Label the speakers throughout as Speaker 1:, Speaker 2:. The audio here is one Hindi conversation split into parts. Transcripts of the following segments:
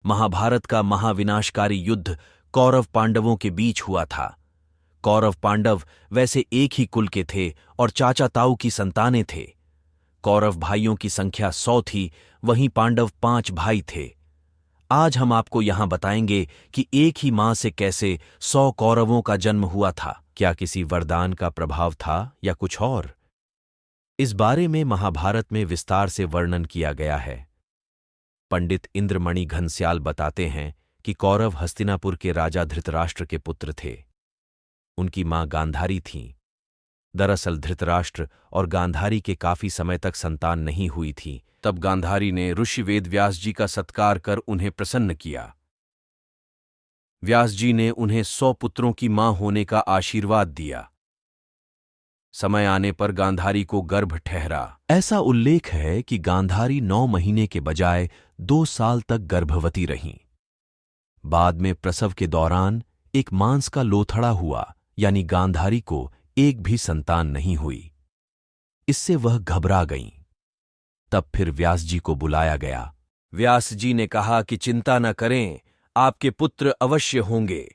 Speaker 1: महाभारत का महाविनाशकारी युद्ध कौरव पांडवों के बीच हुआ था। कौरव पांडव वैसे एक ही कुल के थे और चाचा ताऊ की संतानें थे। कौरव भाइयों की संख्या 100 थी, वहीं पांडव 5 भाई थे। आज हम आपको यहां बताएंगे कि एक ही मां से कैसे 100 कौरवों का जन्म हुआ था। क्या किसी वरदान का प्रभाव था या कुछ और? इस बारे में महाभारत में विस्तार से वर्णन किया गया है। पंडित इंद्रमणि घनश्याल बताते हैं कि कौरव हस्तिनापुर के राजा धृतराष्ट्र के पुत्र थे। उनकी मां गांधारी थीं। दरअसल धृतराष्ट्र और गांधारी के काफी समय तक संतान नहीं हुई थी। तब गांधारी ने ऋषि वेद व्यास जी का सत्कार कर उन्हें प्रसन्न किया। व्यास जी ने उन्हें 100 पुत्रों की मां होने का आशीर्वाद दिया। समय आने पर गांधारी को गर्भ ठहरा। ऐसा उल्लेख है कि गांधारी 9 महीने के बजाय 2 साल तक गर्भवती रहीं। बाद में प्रसव के दौरान एक मांस का लोथड़ा हुआ, यानी गांधारी को एक भी संतान नहीं हुई। इससे वह घबरा गईं। तब फिर व्यास जी को बुलाया गया। व्यास जी ने कहा कि चिंता न करें, आपके पुत्र अवश्य होंगे।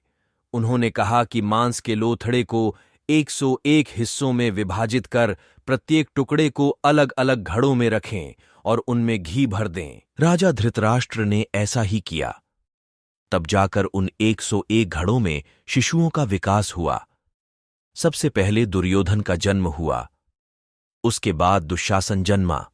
Speaker 1: उन्होंने कहा कि मांस के लोथड़े को 101 हिस्सों में विभाजित कर प्रत्येक टुकड़े को अलग अलग घड़ों में रखें और उनमें घी भर दें। राजा धृतराष्ट्र ने ऐसा ही किया। तब जाकर उन 101 घड़ों में शिशुओं का विकास हुआ। सबसे पहले दुर्योधन का जन्म हुआ, उसके बाद दुशासन जन्मा।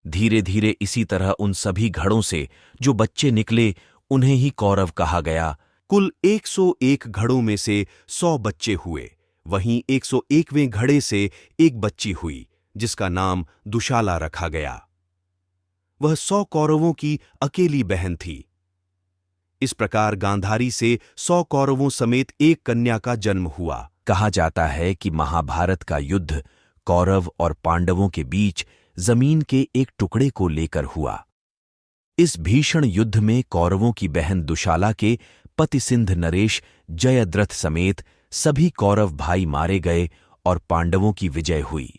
Speaker 1: धीरे धीरे इसी तरह उन सभी घड़ों से जो बच्चे निकले उन्हें ही कौरव कहा गया। कुल 101 घड़ों में से 100 बच्चे हुए। वहीं 101वें घड़े से एक बच्ची हुई, जिसका नाम दुशाला रखा गया। वह 100 कौरवों की अकेली बहन थी। इस प्रकार गांधारी से 100 कौरवों समेत एक कन्या का जन्म हुआ। कहा जाता है कि महाभारत का युद्ध कौरव और पांडवों के बीच जमीन के एक टुकड़े को लेकर हुआ। इस भीषण युद्ध में कौरवों की बहन दुशाला के पति सिंध नरेश जयद्रथ समेत सभी कौरव भाई मारे गए और पांडवों की विजय हुई।